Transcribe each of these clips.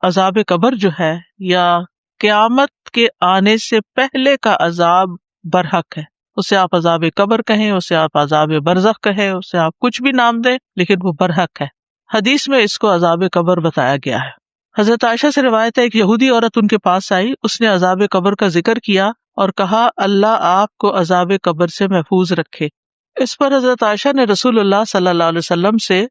عذاب قبر جو ہے یا قیامت کے آنے سے پہلے کا عذاب برحق ہے. اسے آپ عذاب قبر کہیں، اسے آپ عذاب برزخ کہیں، اسے آپ کچھ بھی نام دیں، لیکن وہ برحق ہے. حدیث میں اس کو عذاب قبر بتایا گیا ہے. حضرت عائشہ سے روایت ہے، ایک یہودی عورت ان کے پاس آئی، اس نے عذاب قبر کا ذکر کیا اور کہا اللہ آپ کو عذاب قبر سے محفوظ رکھے. اس پر حضرت عائشہ نے رسول اللہ صلی اللہ علیہ وسلم سے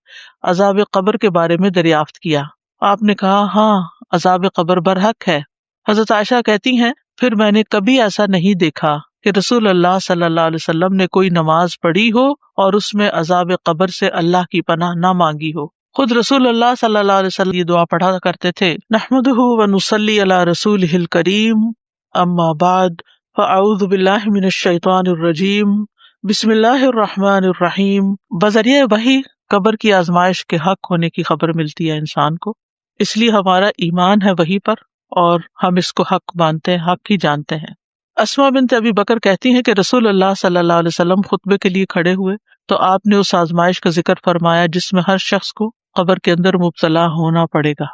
عذاب قبر کے بارے میں دریافت کیا. آپ نے کہا ہاں عذاب قبر برحق ہے. حضرت عائشہ کہتی ہیں پھر میں نے کبھی ایسا نہیں دیکھا کہ رسول اللہ صلی اللہ علیہ وسلم نے کوئی نماز پڑھی ہو اور اس میں عذاب قبر سے اللہ کی پناہ نہ مانگی ہو. خود رسول اللہ صلی اللہ علیہ وسلم یہ دعا پڑھا کرتے تھے، نحمدہ ونصلی علی رسولہ الکریم، اما بعد فاعوذ باللہ من الشیطان الرجیم، بسم اللہ الرحمن الرحیم. بذریعہ وحی قبر کی آزمائش کے حق ہونے کی خبر ملتی ہے انسان کو، اس لیے ہمارا ایمان ہے وحی پر اور ہم اس کو حق مانتے ہیں، حق ہی جانتے ہیں. اسماء بنت ابی بکر کہتی ہیں کہ رسول اللہ صلی اللہ علیہ وسلم خطبے کے لیے کھڑے ہوئے تو آپ نے اس آزمائش کا ذکر فرمایا جس میں ہر شخص کو قبر کے اندر مبتلا ہونا پڑے گا.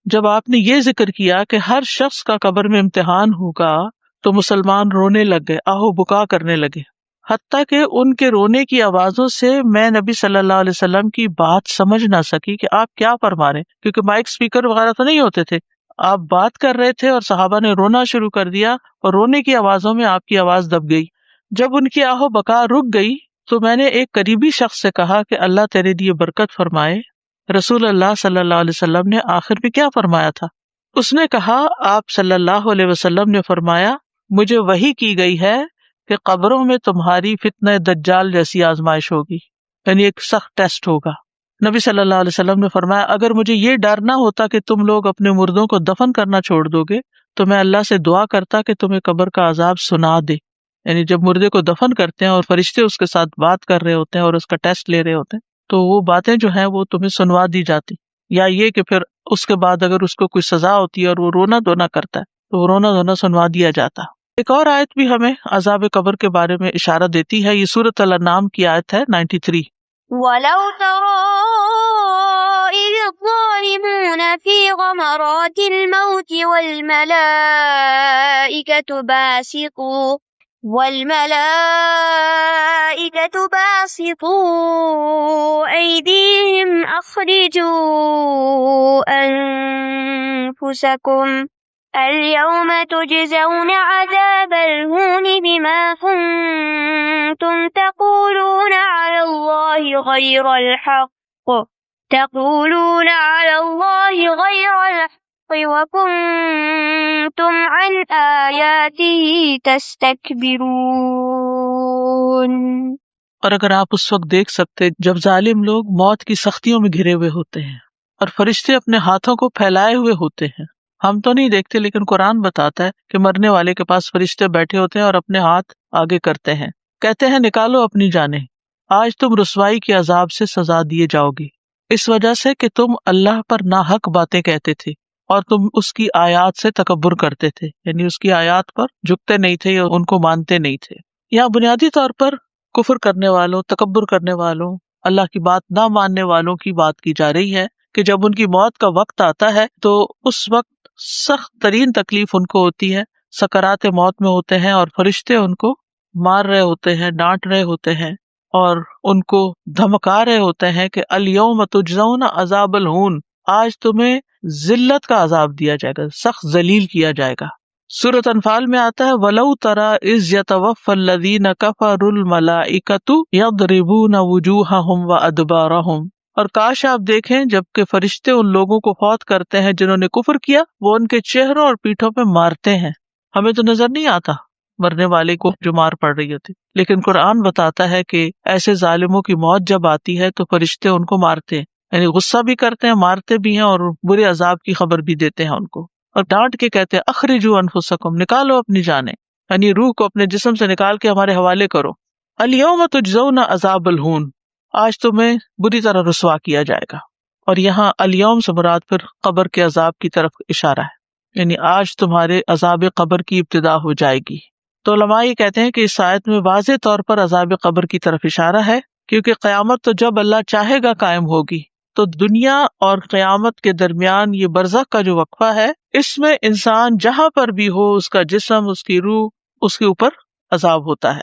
جب آپ نے یہ ذکر کیا کہ ہر شخص کا قبر میں امتحان ہوگا تو مسلمان رونے لگ گئے، آہو بکا کرنے لگے، حتیٰ کہ ان کے رونے کی آوازوں سے میں نبی صلی اللہ علیہ وسلم کی بات سمجھ نہ سکی کہ آپ کیا فرما رہے ہیں، کیونکہ مائک اسپیکر وغیرہ تو نہیں ہوتے تھے. آپ بات کر رہے تھے اور صحابہ نے رونا شروع کر دیا اور رونے کی آوازوں میں آپ کی آواز دب گئی. جب ان کی آہو بکا رک گئی تو میں نے ایک قریبی شخص سے کہا کہ اللہ تیرے لیے برکت فرمائے. رسول اللہ صلی اللہ علیہ وسلم نے آخر میں کیا فرمایا تھا؟ اس نے کہا آپ صلی اللہ علیہ وسلم نے فرمایا مجھے وحی کی گئی ہے کہ قبروں میں تمہاری فتنہ دجال جیسی آزمائش ہوگی، یعنی ایک سخت ٹیسٹ ہوگا. نبی صلی اللہ علیہ وسلم نے فرمایا اگر مجھے یہ ڈر نہ ہوتا کہ تم لوگ اپنے مردوں کو دفن کرنا چھوڑ دو گے تو میں اللہ سے دعا کرتا کہ تمہیں قبر کا عذاب سنا دے. یعنی جب مردے کو دفن کرتے ہیں اور فرشتے اس کے ساتھ بات کر رہے ہوتے ہیں اور اس کا ٹیسٹ لے رہے ہوتے ہیں تو وہ باتیں جو ہیں وہ تمہیں سنوا دی جاتی، یا یہ کہ پھر اس کے بعد اگر اس کو کوئی سزا ہوتی ہے اور وہ رونا دھونا کرتا ہے تو وہ رونا دھونا سنوا دیا جاتا. ایک اور آیت بھی ہمیں عذاب قبر کے بارے میں اشارہ دیتی ہے، یہ سورۃ الانعام کی آیت ہے 93. وَلَوْ تَرَىٰ إِذِ الظَّالِمُونَ فِي غَمَرَاتِ الْمَوْتِ وَالْمَلَائِكَةُ بَاسِطُو أَيْدِيهِمْ أَخْرِجُوا أَنفُسَكُمْ الْيَوْمَ تُجْزَوْنَ عَذَابَ الْهُونِ بِمَا كُنتُمْ تَقُولُونَ عَلَى اللَّهِ غَيْرَ الْحَقِّ وَكُنتُمْ عَنْ آيَاتِهِ تَسْتَكْبِرُونَ. اور اگر آپ اس وقت دیکھ سکتے جب ظالم لوگ موت کی سختیوں میں گھرے ہوئے ہوتے ہیں اور فرشتے اپنے ہاتھوں کو پھیلائے ہوئے ہوتے ہیں. ہم تو نہیں دیکھتے لیکن قرآن بتاتا ہے کہ مرنے والے کے پاس فرشتے بیٹھے ہوتے ہیں اور اپنے ہاتھ آگے کرتے ہیں، کہتے ہیں نکالو اپنی جانیں، آج تم رسوائی کے عذاب سے سزا دیے جاؤ گی اس وجہ سے کہ تم اللہ پر ناحق باتیں کہتے تھے اور تم اس کی آیات سے تکبر کرتے تھے، یعنی اس کی آیات پر جھکتے نہیں تھے یا ان کو مانتے نہیں تھے. یہاں بنیادی طور پر کفر کرنے والوں، تکبر کرنے والوں، اللہ کی بات نہ ماننے والوں کی بات کی جا رہی ہے کہ جب ان کی موت کا وقت آتا ہے تو اس وقت سخت ترین تکلیف ان کو ہوتی ہے، سکرات موت میں ہوتے ہیں اور فرشتے ان کو مار رہے ہوتے ہیں، ڈانٹ رہے ہوتے ہیں اور ان کو دھمکا رہے ہوتے ہیں کہ الیوم تجزون عذاب الہون، آج تمہیں ذلت کا عذاب دیا جائے گا، سخت ذلیل کیا جائے گا. سورۃ انفال میں آتا ہے وَلَوْ تَرَىٰ إِذْ يَتَوَفَّى الَّذِينَ كَفَرُوا الْمَلَائِكَةُ يَضْرِبُونَ وُجُوهَهُمْ وَأَدْبَارَهُمْ، اور کاش آپ دیکھیں جبکہ فرشتے ان لوگوں کو فوت کرتے ہیں جنہوں نے کفر کیا، وہ ان کے چہروں اور پیٹھوں پہ مارتے ہیں. ہمیں تو نظر نہیں آتا مرنے والے کو جو مار پڑ رہی ہوتی، لیکن قرآن بتاتا ہے کہ ایسے ظالموں کی موت جب آتی ہے تو فرشتے ان کو مارتے ہیں، یعنی غصہ بھی کرتے ہیں، مارتے بھی ہیں اور برے عذاب کی خبر بھی دیتے ہیں ان کو، اور ڈانٹ کے کہتے ہیں اخرجوا انفسکم، نکالو اپنی جانیں، یعنی روح کو اپنے جسم سے نکال کے ہمارے حوالے کرو. الیوم تجزون عذاب الہون، آج تمہیں بری طرح رسوا کیا جائے گا. اور یہاں الیوم سے مراد پھر قبر کے عذاب کی طرف اشارہ ہے، یعنی آج تمہارے عذاب قبر کی ابتدا ہو جائے گی. تو علماء یہ کہتے ہیں کہ اس آیت میں واضح طور پر عذاب قبر کی طرف اشارہ ہے، کیونکہ قیامت تو جب اللہ چاہے گا قائم ہوگی، تو تو دنیا اور قیامت کے درمیان یہ برزخ کا جو وقفہ ہے، اس میں انسان جہاں پر بھی ہو، اس کا جسم، اس کی روح، اس کے اوپر عذاب ہوتا ہے۔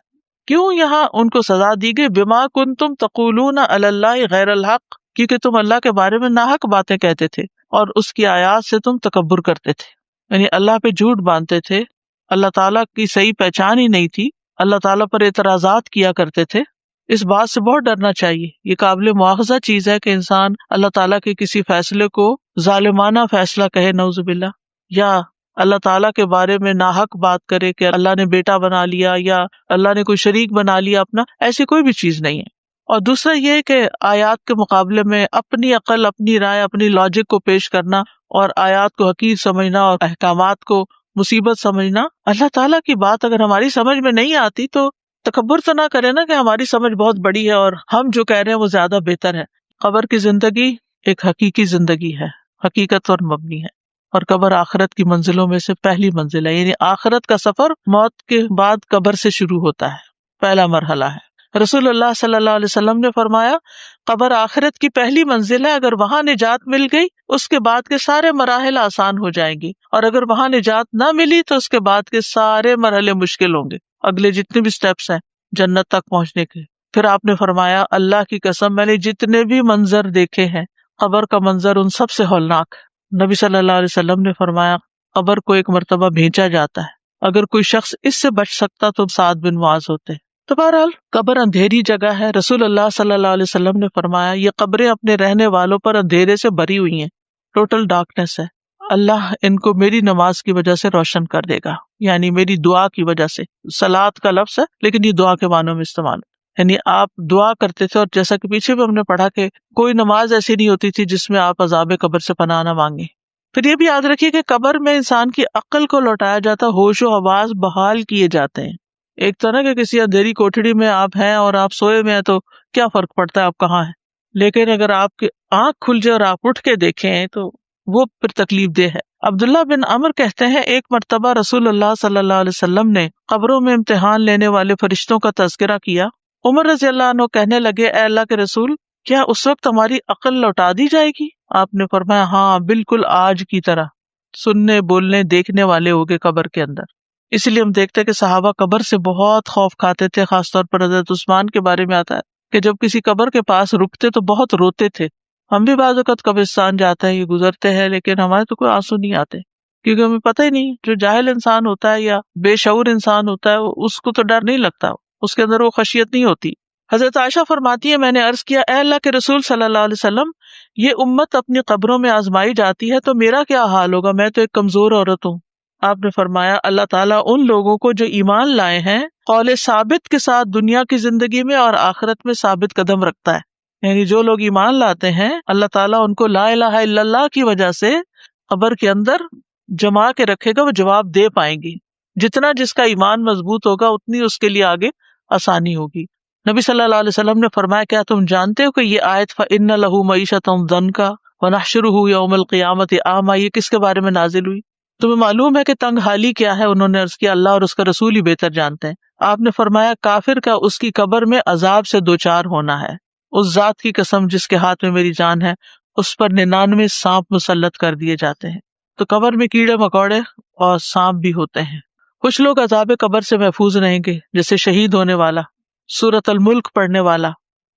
کیوں یہاں ان کو سزا دی گئی؟ بما کنتم تقولون علی اللہ غیر الحق، کیونکہ تم اللہ کے بارے میں ناحق باتیں کہتے تھے اور اس کی آیات سے تم تکبر کرتے تھے، یعنی اللہ پہ جھوٹ باندھتے تھے، اللہ تعالیٰ کی صحیح پہچان ہی نہیں تھی، اللہ تعالیٰ پر اعتراضات کیا کرتے تھے۔ اس بات سے بہت ڈرنا چاہیے، یہ قابل مواخذہ چیز ہے کہ انسان اللہ تعالیٰ کے کسی فیصلے کو ظالمانہ فیصلہ کہے، نعوذ باللہ، یا اللہ تعالیٰ کے بارے میں ناحق بات کرے کہ اللہ نے بیٹا بنا لیا یا اللہ نے کوئی شریک بنا لیا اپنا، ایسی کوئی بھی چیز نہیں ہے۔ اور دوسرا یہ کہ آیات کے مقابلے میں اپنی عقل، اپنی رائے، اپنی لاجک کو پیش کرنا اور آیات کو حقیر سمجھنا اور احکامات کو مصیبت سمجھنا۔ اللہ تعالیٰ کی بات اگر ہماری سمجھ میں نہیں آتی تو تکبر تو نہ کرے نا کہ ہماری سمجھ بہت بڑی ہے اور ہم جو کہہ رہے ہیں وہ زیادہ بہتر ہے۔ قبر کی زندگی ایک حقیقی زندگی ہے، حقیقت پر مبنی ہے، اور قبر آخرت کی منزلوں میں سے پہلی منزل ہے، یعنی آخرت کا سفر موت کے بعد قبر سے شروع ہوتا ہے، پہلا مرحلہ ہے۔ رسول اللہ صلی اللہ علیہ وسلم نے فرمایا قبر آخرت کی پہلی منزل ہے، اگر وہاں نجات مل گئی اس کے بعد کے سارے مراحل آسان ہو جائیں گی، اور اگر وہاں نجات نہ ملی تو اس کے بعد کے سارے مرحلے مشکل ہوں گے، اگلے جتنے بھی سٹیپس ہیں جنت تک پہنچنے کے۔ پھر آپ نے فرمایا اللہ کی قسم میں نے جتنے بھی منظر دیکھے ہیں قبر کا منظر ان سب سے ہولناک ہے۔ نبی صلی اللہ علیہ وسلم نے فرمایا قبر کو ایک مرتبہ بھیجا جاتا ہے، اگر کوئی شخص اس سے بچ سکتا تو سعد بن معاذ ہوتے۔ تو بہرحال قبر اندھیری جگہ ہے۔ رسول اللہ صلی اللہ علیہ وسلم نے فرمایا یہ قبریں اپنے رہنے والوں پر اندھیرے سے بھری ہوئی ہیں، ٹوٹل ڈارکنیس ہے، اللہ ان کو میری نماز کی وجہ سے روشن کر دے گا، یعنی میری دعا کی وجہ سے۔ صلاۃ کا لفظ ہے لیکن یہ دعا کے معنوں میں استعمال ہے، یعنی آپ دعا کرتے تھے، اور جیسا کہ پیچھے بھی ہم نے پڑھا کہ کوئی نماز ایسی نہیں ہوتی تھی جس میں آپ عذاب قبر سے پناہ نہ مانگیں۔ پھر یہ بھی یاد رکھیے کہ قبر میں انسان کی عقل کو لوٹایا جاتا، ہوش و حواس بحال کیے جاتے ہیں۔ ایک تو نا کہ کسی اندھیری کوٹڑی میں آپ ہیں اور آپ سوئے میں ہیں تو کیا فرق پڑتا ہے آپ کہاں ہیں، لیکن اگر آپ کی آنکھ کھل جائے اور آپ اٹھ کے دیکھیں تو وہ پھر تکلیف دہ ہے۔ عبداللہ بن عمر کہتے ہیں ایک مرتبہ رسول اللہ صلی اللہ علیہ وسلم نے قبروں میں امتحان لینے والے فرشتوں کا تذکرہ کیا۔ عمر رضی اللہ عنہ کہنے لگے اے اللہ کے رسول، کیا اس وقت ہماری عقل لوٹا دی جائے گی؟ آپ نے فرمایا ہاں بالکل آج کی طرح، سننے بولنے دیکھنے والے ہوگے قبر کے اندر۔ اس لیے ہم دیکھتے کہ صحابہ قبر سے بہت خوف کھاتے تھے، خاص طور پر حضرت عثمان کے بارے میں آتا ہے کہ جب کسی قبر کے پاس رکتے تو بہت روتے تھے۔ ہم بھی بعض اوقات قبرستان جاتے ہیں، یہ گزرتے ہیں، لیکن ہمارے تو کوئی آنسو نہیں آتے، کیونکہ ہمیں پتہ ہی نہیں، جو جاہل انسان ہوتا ہے یا بے شعور انسان ہوتا ہے اس کو تو ڈر نہیں لگتا، اس کے اندر وہ خشیت نہیں ہوتی۔ حضرت عائشہ فرماتی ہے میں نے عرض کیا اے اللہ کے رسول صلی اللہ علیہ وسلم، یہ امت اپنی قبروں میں آزمائی جاتی ہے تو میرا کیا حال ہوگا، میں تو ایک کمزور عورت ہوں۔ آپ نے فرمایا اللہ تعالیٰ ان لوگوں کو جو ایمان لائے ہیں قول ثابت کے ساتھ دنیا کی زندگی میں اور آخرت میں ثابت قدم رکھتا ہے، یعنی جو لوگ ایمان لاتے ہیں اللہ تعالیٰ ان کو لا الہ الا اللہ کی وجہ سے قبر کے اندر جما کے رکھے گا، وہ جواب دے پائیں گی۔ جتنا جس کا ایمان مضبوط ہوگا اتنی اس کے لیے آگے آسانی ہوگی۔ نبی صلی اللہ علیہ وسلم نے فرمایا کیا تم جانتے ہو کہ یہ آیت فَإِنَّ لَهُ مَعِيشَةً ضَنْكَ وَنَحْشُرُهُ يَوْمَ الْقِيَامَةِ أَعْمَىٰ، یہ کس کے بارے میں نازل ہوئی؟ تمہیں معلوم ہے کہ تنگ حالی کیا ہے؟ انہوں نے عرض کیا اللہ اور اس کا رسول ہی بہتر جانتے ہیں۔ آپ نے فرمایا کافر کا اس کی قبر میں عذاب سے دوچار ہونا ہے، اس ذات کی قسم جس کے ہاتھ میں میری جان ہے، اس پر 99 سانپ مسلط کر دیے جاتے ہیں۔ تو قبر میں کیڑے مکوڑے اور سانپ بھی ہوتے ہیں۔ کچھ لوگ عذاب قبر سے محفوظ رہیں گے، جیسے شہید ہونے والا، سورۃ الملک پڑھنے والا،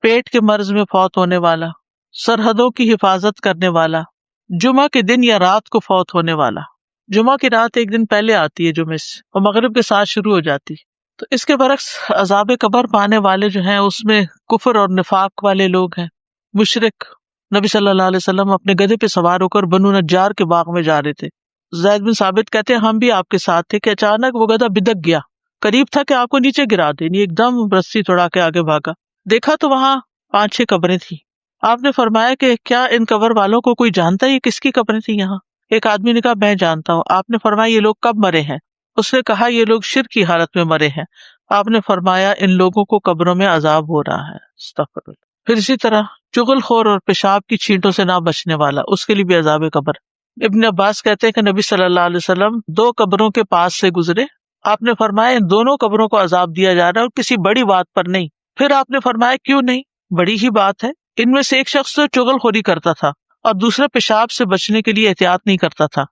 پیٹ کے مرض میں فوت ہونے والا، سرحدوں کی حفاظت کرنے والا، جمعہ کے دن یا رات کو فوت ہونے والا۔ جمعہ کی رات ایک دن پہلے آتی ہے جمعے سے اور مغرب کے ساتھ شروع ہو جاتی۔ تو اس کے برعکس عذاب قبر پانے والے جو ہیں اس میں کفر اور نفاق والے لوگ ہیں، مشرک۔ نبی صلی اللہ علیہ وسلم اپنے گدھے پہ سوار ہو کر بنو نجار کے باغ میں جا رہے تھے۔ زید بن ثابت کہتے ہیں ہم بھی آپ کے ساتھ تھے کہ اچانک وہ گدھا بدک گیا، قریب تھا کہ آپ کو نیچے گرا دے، ایک دم رسی توڑا کے آگے بھاگا، دیکھا تو وہاں 5-6 قبریں تھیں۔ آپ نے فرمایا کہ کیا ان قبر والوں کو کوئی جانتا ہے یہ کس کی قبریں تھیں یہاں؟ ایک آدمی نے کہا میں جانتا ہوں۔ آپ نے فرمایا یہ لوگ کب مرے ہیں؟ اس نے کہا یہ لوگ شرک کی حالت میں مرے ہیں۔ آپ نے فرمایا ان لوگوں کو قبروں میں عذاب ہو رہا ہے۔ استغفر اللہ۔ پھر اسی طرح چغل خور اور پیشاب کی چھینٹوں سے نہ بچنے والا، اس کے لیے بھی عذاب قبر۔ ابن عباس کہتے ہیں کہ نبی صلی اللہ علیہ وسلم 2 قبروں کے پاس سے گزرے، آپ نے فرمایا ان دونوں قبروں کو عذاب دیا جا رہا ہے اور کسی بڑی بات پر نہیں۔ پھر آپ نے فرمایا کیوں نہیں؟ بڑی ہی بات ہے، ان میں سے ایک شخص تو چغل خوری کرتا تھا اور دوسرا پیشاب سے بچنے کے لیے احتیاط نہیں کرتا تھا.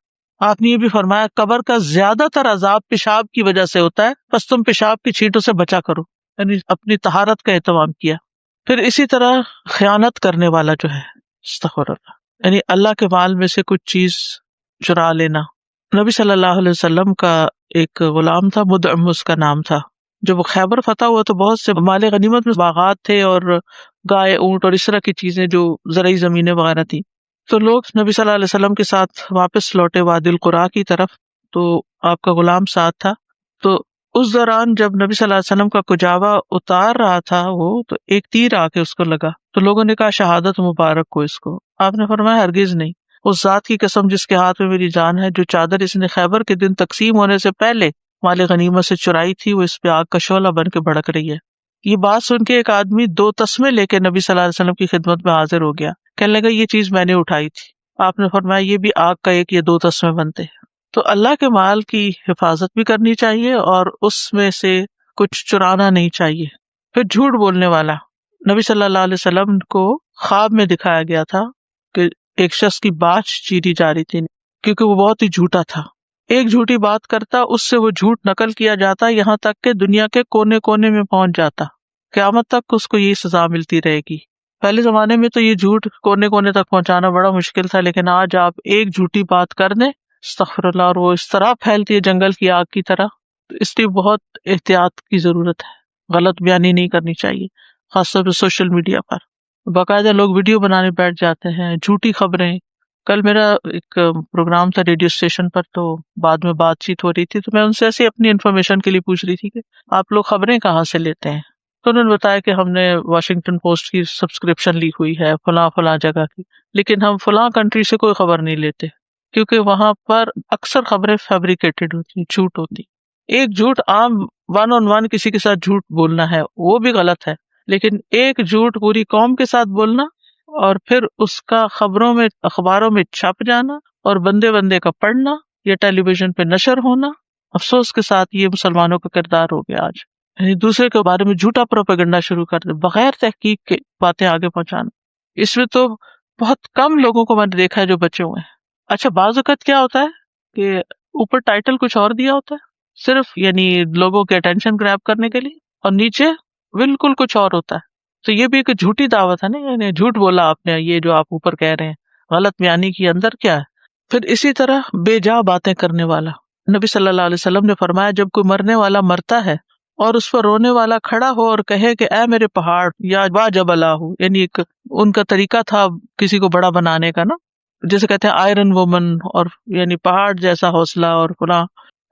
آپ نے یہ بھی فرمایا قبر کا زیادہ تر عذاب پیشاب کی وجہ سے ہوتا ہے، بس تم پیشاب کی چھینٹوں سے بچا کرو، یعنی اپنی طہارت کا اہتمام کیا. پھر اسی طرح خیانت کرنے والا جو ہے، استغفر اللہ، یعنی اللہ کے مال میں سے کچھ چیز چرا لینا. نبی صلی اللہ علیہ وسلم کا ایک غلام تھا، مدعم اس کا نام تھا. جب وہ خیبر فتح ہوا تو بہت سے مال غنیمت میں باغات تھے اور گائے، اونٹ اور اس طرح کی چیزیں جو زرعی زمینیں وغیرہ تھی. تو لوگ نبی صلی اللہ علیہ وسلم کے ساتھ واپس لوٹے وادی القرا کی طرف، تو آپ کا غلام ساتھ تھا. تو اس دوران جب نبی صلی اللہ علیہ وسلم کا کجاوا اتار رہا تھا وہ، تو ایک تیر آ کے اس کو لگا. تو لوگوں نے کہا شہادت مبارک کو اس کو. آپ نے فرمایا ہرگز نہیں، اس ذات کی قسم جس کے ہاتھ میں میری جان ہے، جو چادر اس نے خیبر کے دن تقسیم ہونے سے پہلے مال غنیمت سے چرائی تھی، وہ اس پہ آگ کا شعلہ بن کے بھڑک رہی ہے. یہ بات سن کے ایک آدمی 2 تسمے لے کے نبی صلی اللہ علیہ وسلم کی خدمت میں حاضر ہو گیا. کہنے لگا یہ چیز میں نے اٹھائی تھی. آپ نے فرمایا یہ بھی آگ کا ایک یا 2 تسمے بنتے ہیں. تو اللہ کے مال کی حفاظت بھی کرنی چاہیے اور اس میں سے کچھ چرانا نہیں چاہیے. پھر جھوٹ بولنے والا، نبی صلی اللہ علیہ وسلم کو خواب میں دکھایا گیا تھا کہ ایک شخص کی باچھ چیری جا رہی تھی کیونکہ وہ بہت ہی جھوٹا تھا. ایک جھوٹی بات کرتا، اس سے وہ جھوٹ نقل کیا جاتا یہاں تک کہ دنیا کے کونے کونے میں پہنچ جاتا. قیامت تک اس کو یہ سزا ملتی رہے گی. پہلے زمانے میں تو یہ جھوٹ کونے کونے تک پہنچانا بڑا مشکل تھا، لیکن آج آپ ایک جھوٹی بات کر دیں، استغفر اللہ، اور وہ اس طرح پھیلتی ہے جنگل کی آگ کی طرح. تو اس لیے بہت احتیاط کی ضرورت ہے. غلط بیانی نہیں کرنی چاہیے، خاص طور پہ سوشل میڈیا پر. باقاعدہ لوگ ویڈیو بنانے بیٹھ جاتے ہیں، جھوٹی خبریں. کل میرا ایک پروگرام تھا ریڈیو اسٹیشن پر، تو بعد میں بات چیت ہو رہی تھی، تو میں ان سے ایسے اپنی انفارمیشن کے لیے پوچھ رہی تھی کہ آپ لوگ خبریں کہاں سے لیتے ہیں. تو انہوں نے بتایا کہ ہم نے واشنگٹن پوسٹ کی سبسکرپشن لی ہوئی ہے، فلاں فلاں جگہ کی، لیکن ہم فلاں کنٹری سے کوئی خبر نہیں لیتے کیونکہ وہاں پر اکثر خبریں فیبریکیٹڈ ہوتی، جھوٹ ہوتی. ایک جھوٹ عام 1 on 1 کسی کے ساتھ جھوٹ بولنا ہے وہ بھی غلط ہے، لیکن ایک جھوٹ پوری قوم کے ساتھ بولنا اور پھر اس کا خبروں میں، اخباروں میں چھپ جانا اور بندے بندے کا پڑھنا یا ٹیلی ویژن پہ نشر ہونا، افسوس کے ساتھ یہ مسلمانوں کا کردار ہو گیا آج. یعنی دوسرے کے بارے میں جھوٹا پروپیگنڈا شروع کر دے، بغیر تحقیق کے باتیں آگے پہنچانا. اس میں تو بہت کم لوگوں کو میں نے دیکھا ہے جو بچے ہوئے ہیں. اچھا بعض اوقات کیا ہوتا ہے کہ اوپر ٹائٹل کچھ اور دیا ہوتا ہے صرف یعنی لوگوں کے اٹینشن گریب کرنے کے لیے، اور نیچے بالکل کچھ اور ہوتا ہے. تو یہ بھی ایک جھوٹی دعوت ہے نا، یعنی جھوٹ بولا آپ نے، یہ جو آپ اوپر کہہ رہے ہیں غلط بیانی کی اندر کیا ہے. پھر اسی طرح بے جا باتیں کرنے والا، نبی صلی اللہ علیہ وسلم نے فرمایا جب کوئی مرنے والا مرتا ہے اور اس پر رونے والا کھڑا ہو اور کہے کہ اے میرے پہاڑ یا وا جبل ہو، یعنی ایک ان کا طریقہ تھا کسی کو بڑا بنانے کا نا، جیسے کہتے ہیں آئرن وومن، اور یعنی پہاڑ جیسا حوصلہ اور فلاں،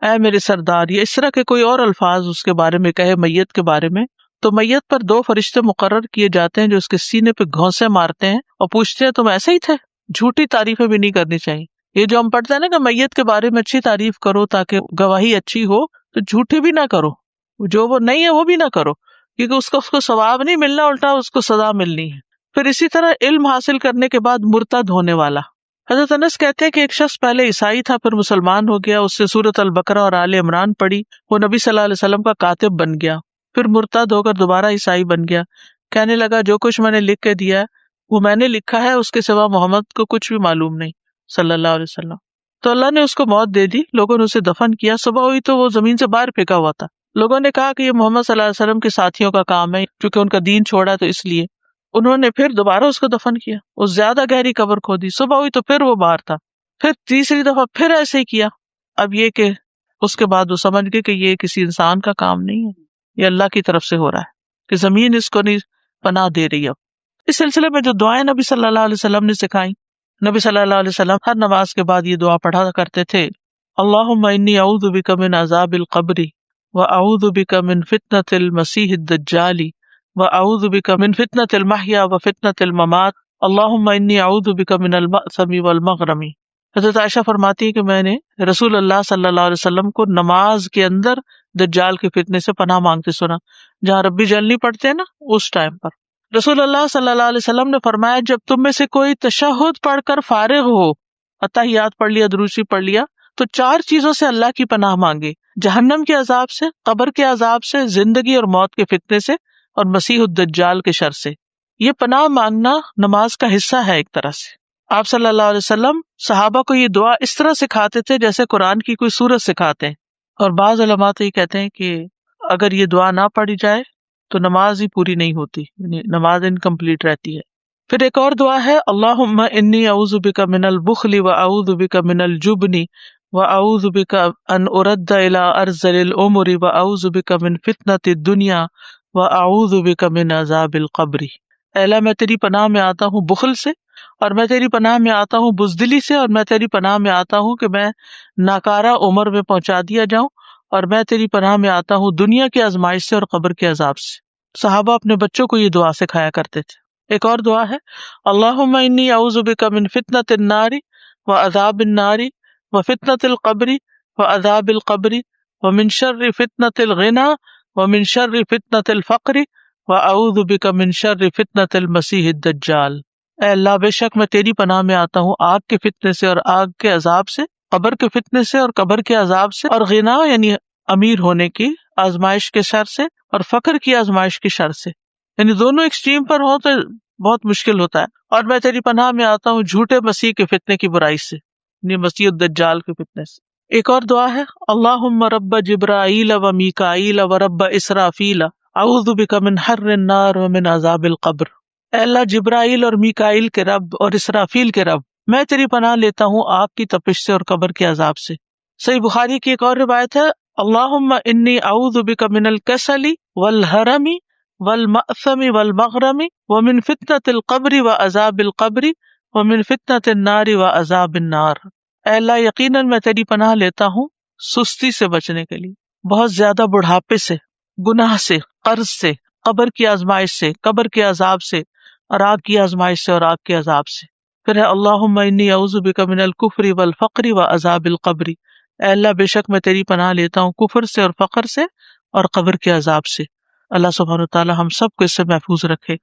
اے میرے سردار، یا اس طرح کے کوئی اور الفاظ اس کے بارے میں کہے میت کے بارے میں، تو میت پر 2 فرشتے مقرر کیے جاتے ہیں جو اس کے سینے پہ گھونسے مارتے ہیں اور پوچھتے ہیں تم ایسے ہی تھے. جھوٹی تعریفیں بھی نہیں کرنی چاہیے. یہ جو ہم پڑھتے ہیں نا کہ میت کے بارے میں اچھی تعریف کرو تاکہ گواہی اچھی ہو، تو جھوٹی بھی نہ کرو، جو وہ نہیں ہے وہ بھی نہ کرو، کیونکہ اس کو ثواب نہیں ملنا، الٹا اس کو سزا ملنی ہے. پھر اسی طرح علم حاصل کرنے کے بعد مرتد ہونے والا. حضرت انس کہتے ہیں کہ ایک شخص پہلے عیسائی تھا پھر مسلمان ہو گیا، اس سے سورۃ البقرہ اور آل عمران پڑھی، وہ نبی صلی اللہ علیہ وسلم کا کاتب بن گیا، پھر مرتد ہو کر دوبارہ عیسائی بن گیا. کہنے لگا جو کچھ میں نے لکھ کے دیا ہے وہ میں نے لکھا ہے، اس کے سوا محمد کو کچھ بھی معلوم نہیں صلی اللہ علیہ وسلم. تو اللہ نے اس کو موت دے دی، لوگوں نے اسے دفن کیا. صبح ہوئی تو وہ زمین سے باہر پھینکا ہوا تھا. لوگوں نے کہا کہ یہ محمد صلی اللہ علیہ وسلم کے ساتھیوں کا کام ہے، کیونکہ ان کا دین چھوڑا تو اس لیے. انہوں نے پھر دوبارہ اس کو دفن کیا، اس زیادہ گہری قبر کھودی. صبح ہوئی تو پھر وہ باہر تھا، پھر تیسری دفعہ پھر ایسے ہی کیا. اب یہ کہ اس کے بعد وہ سمجھ گئے کہ یہ کسی انسان کا کام نہیں ہے، یہ اللہ کی طرف سے ہو رہا ہے کہ زمین اس کو نہیں پناہ دے رہی. اب اس سلسلے میں جو دعائیں نبی صلی اللہ علیہ وسلم نے سکھائیں، نبی صلی اللہ علیہ وسلم ہر نماز کے بعد یہ دعا پڑھا کرتے تھے، اللہم انی اعوذ بک من عذاب القبر واعوذ بک من فتنۃ المسیح الدجال واعوذ بک من فتنۃ المحیا وفتنۃ الممات اللہم انی اعوذ بک من المأثم والمغرم. حضرت عائشہ فرماتی ہے کہ میں نے رسول اللہ صلی اللہ علیہ وسلم کو نماز کے اندر دجال کے فتنے سے پناہ مانگتے سنا، جہاں ربی جل نہیں پڑھتے نا اس ٹائم پر. رسول اللہ صلی اللہ علیہ وسلم نے فرمایا جب تم میں سے کوئی تشہد پڑھ کر فارغ ہو، اتحیات پڑھ لیا، درود شریف پڑھ لیا، تو 4 چیزوں سے اللہ کی پناہ مانگے، جہنم کے عذاب سے، قبر کے عذاب سے، زندگی اور موت کے فتنے سے، اور مسیح الدجال کے شر سے. یہ پناہ مانگنا نماز کا حصہ ہے ایک طرح سے. آپ صلی اللہ علیہ وسلم صحابہ کو یہ دعا اس طرح سکھاتے تھے جیسے قرآن کی کوئی سورت سکھاتے ہیں. اور بعض علماء تو یہ کہتے ہیں کہ اگر یہ دعا نہ پڑھی جائے تو نماز ہی پوری نہیں ہوتی، یعنی نماز انکمپلیٹ رہتی ہے. پھر ایک اور دعا ہے اللہم انی اعوذ بک من البخل واعوذ بک من الجبن واعوذ بک ان ارد الی ارذل العمر واعوذ بک من فتنۃ الدنیا واعوذ بک من عذاب القبر. اے اللہ میں تیری پناہ میں آتا ہوں بخل سے، اور میں تیری پناہ میں آتا ہوں بزدلی سے، اور میں تیری پناہ میں آتا ہوں کہ میں ناکارہ عمر میں پہنچا دیا جاؤں، اور میں تیری پناہ میں آتا ہوں دنیا کی آزمائش سے اور قبر کے عذاب سے. صحابہ اپنے بچوں کو یہ دعا سکھایا کرتے تھے. ایک اور دعا ہے اللہم انی اعوذ بک من فتنۃ النار وعذاب النار وفتنۃ القبر وعذاب القبر ومن شر فتنۃ الغنی ومن شر فتنۃ الفقر واعوذ بک من شر فتنۃ المسیح الدجال. اے اللہ بے شک میں تیری پناہ میں آتا ہوں آگ کے فتنے سے اور آگ کے عذاب سے، قبر کے فتنے سے اور قبر کے عذاب سے، اور غنا یعنی امیر ہونے کی آزمائش کے شر سے، اور فقر کی آزمائش کے شر سے. یعنی دونوں ایکسٹریم پر ہو تو بہت مشکل ہوتا ہے. اور میں تیری پناہ میں آتا ہوں جھوٹے مسیح کے فتنے کی برائی سے، یعنی مسیح الدجال کے فتنے سے. ایک اور دعا ہے اللہم رب جبرائیل و میکائیل و رب اسرافیل اعوذ بک من حر النار ومن عذاب القبر. اے اللہ جبرائیل اور میکائیل کے رب اور اسرافیل کے رب، میں تیری پناہ لیتا ہوں آگ کی تپش سے اور قبر کے عذاب سے. صحیح بخاری کی ایک اور روایت ہے اللہم انی اعوذ بک من الکسل والحرم والمأثم والمغرم ومن فتنة القبر وعذاب القبر ومن فتنة النار وعذاب النار. اے اللہ یقیناً میں تیری پناہ لیتا ہوں سستی سے بچنے کے لیے، بہت زیادہ بڑھاپے سے، گناہ سے، قرض سے، قبر کی آزمائش سے، قبر کے عذاب سے، اور آگ کی آزمائش سے اور آگ کے عذاب سے. پھر ہے اللہم انی اعوذ بک من الکفر والفقر وعذاب القبر. اے اللہ بے شک میں تیری پناہ لیتا ہوں کفر سے اور فقر سے اور قبر کے عذاب سے. اللہ سبحانہ وتعالی ہم سب کو اس سے محفوظ رکھے.